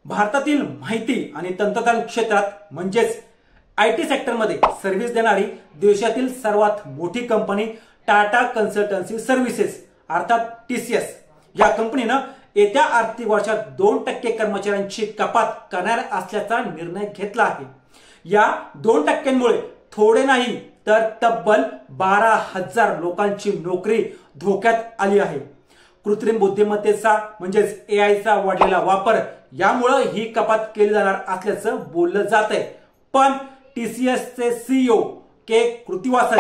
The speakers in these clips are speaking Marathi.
भारतातील माहिती आणि तंत्रज्ञान क्षेत्रात म्हणजेच आयटी सेक्टरमध्ये सर्व्हिस देणारी देशातील सर्वात मोठी कंपनी टाटा कन्सल्टन्सी सर्व्हिसेस अर्थात टीसीएस या कंपनीने येत्या आर्थिक वर्षात 2% कर्मचाऱ्यांची कपात करणार असल्याचा निर्णय घेतला आहे। या 2%मुळे थोडे नाही तर तब्बल 12,000 लोकांची नोकरी धोक्यात आली आहे। कृत्रिम बुद्धिमत्तेचा म्हणजेच एआयचा वाढलेला वापर यामुळे ही कपात केली जाणार असल्याचं बोललं जात आहे। पण टीसीएसचे सीईओ के कृतिवासन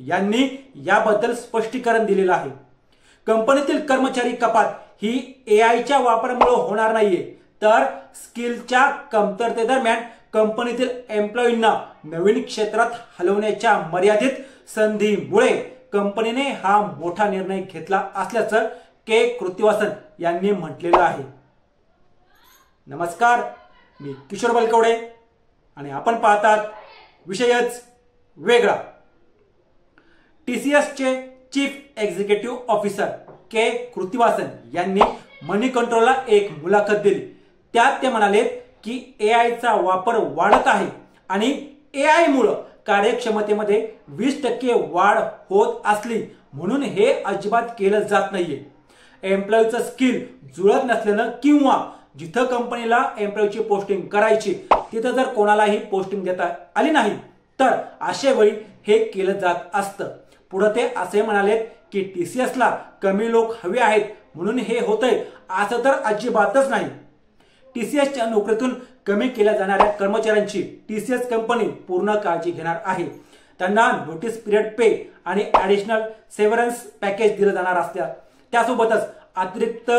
यांनी याबद्दल स्पष्टीकरण दिलेलं आहे। कंपनीतील कर्मचारी कपात ही एआयच्या वापरामुळे होणार नाहीये, तर स्किलच्या कमतरतेदरम्यान कंपनीतील एम्प्लॉईंना नवीन क्षेत्रात हलवण्याच्या मर्यादित संधीमुळे कंपनीने हा मोठा निर्णय घेतला असल्याचं के कृतिवासन यांनी म्हटलेलं आहे। नमस्कार, मी किशोर बलकवडे आणि आपण पाहतात विषयच वेगळा। टीसीएसचे चीफ एक्झिक्युटिव्ह ऑफिसर के कृतिवासन यांनी मनी कंट्रोलला एक मुलाखत दिली। त्यात ते म्हणाले की एआयचा वापर वाढत आहे आणि एआय मुळे कार्यक्षमतेमध्ये 20% वाढ होत असली म्हणून हे अजिबात केलं जात नाहीये। एम्प्लॉईचं स्किल जुळत नसल्यानं किंवा जिथं कंपनीला एम्प्लॉईची पोस्टिंग करायची तिथं जर कोणालाही पोस्टिंग देता आली नाही तर अशा वेळी हे केलं जात असतं। पुढे ते असे म्हणाले की टीसीएसला कमी लोक हवे आहेत म्हणून हे होतंय असं तर अजिबातच नाही। टीसीएसच्या नोकरीतून कमी केल्या जाणाऱ्या कर्मचाऱ्यांची टीसीएस कंपनी पूर्ण काळजी घेणार आहे। त्यांना नोटीस पिरियड पे आणि ॲडिशनल सेव्हरन्स पॅकेज दिलं जाणार असल्या त्यासोबतच अतिरिक्त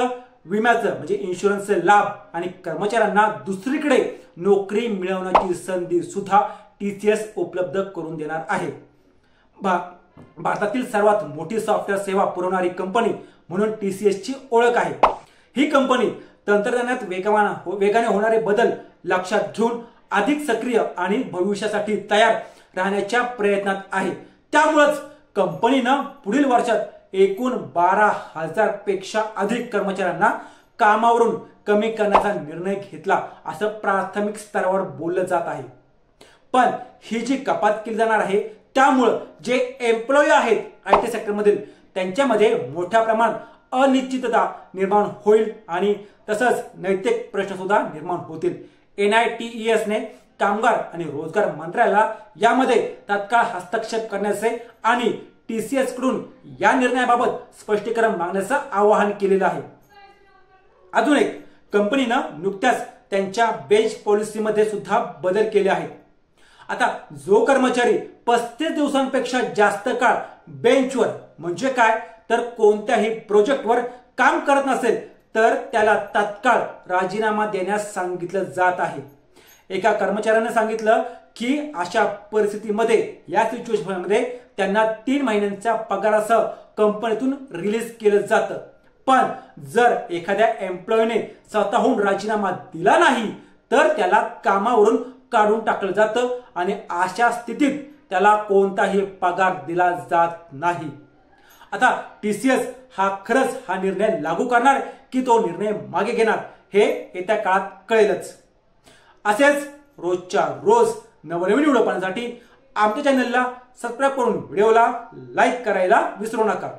विम्याचं म्हणजे इन्शुरन्सचे लाभ आणि कर्मचाऱ्यांना दुसरीकडे नोकरी मिळवण्याची संधी सुद्धा टीसीएस उपलब्ध करून देणार आहे। भारतातील सर्वात मोठी सॉफ्टवेअर सेवा पुरवणारी कंपनी म्हणून टीसीएसची ओळख आहे। ही कंपनी तंत्रज्ञानात वेगाने होणारे बदल लक्षात घेऊन अधिक सक्रिय आणि भविष्यासाठी तयार राहण्याच्या प्रयत्नात आहे। त्यामुळेच कंपनीने पुढील वर्षात एकूण 12,000 पेक्षा अधिक कर्मचाऱ्यांना कामावरून कमी करण्याचा निर्णय घेतला असं प्राथमिक स्तरावर बोललं जात आहे। पण ही जी कपात केली जाणार आहे त्यामुळे जे एम्प्लॉई आहेत आयटी सेक्टरमधील त्यांच्यामध्ये मोठ्या प्रमाणात अनिश्चितता निर्माण होईल आणि तसंच नैतिक प्रश्न सुद्धा निर्माण होतील। NITES ने कामगार आणि रोजगार मंत्रालयाला यामध्ये तात्काळ हस्तक्षेप करण्याचे आणि टीसीएस कडून या निर्णयाबाबत स्पष्टीकरण मागण्याचं आवाहन केलेलं आहे। अजून एक, कंपनीने नुकत्याच त्यांच्या बेंच पॉलिसीमध्ये सुद्धा बदल केले आहेत। आता जो कर्मचारी 35 दिवसांपेक्षा जास्त काळ बेंचवर म्हणजे काय तर कोणत्याही प्रोजेक्टवर काम करत नसेल तर त्याला तात्काळ राजीनामा देण्यास सांगितलं जात आहे। एका कर्मचाऱ्याने सांगितलं की अशा परिस्थितीमध्ये या सिच्युएशनमध्ये त्यांना 3 महिन्यांच्या पगारासह कंपनीतून रिलीज केलं जातं। पण जर एखाद्या एम्प्लॉईने स्वतःहून राजीनामा दिला नाही तर त्याला कामावरून काढून टाकलं जातं आणि अशा स्थितीत त्याला कोणताही पगार दिला जात नाही। आता टीसीएस हा खरंच हा निर्णय लागू करणार की तो निर्णय मागे घेणार हे येत्या काळात कळेलच। असेच रोजच्या रोज नवनवीन व्हिडिओ पाहण्यासाठी आमच्या चॅनलला सबस्क्राईब करून व्हिडिओला लाईक करायला विसरू नका।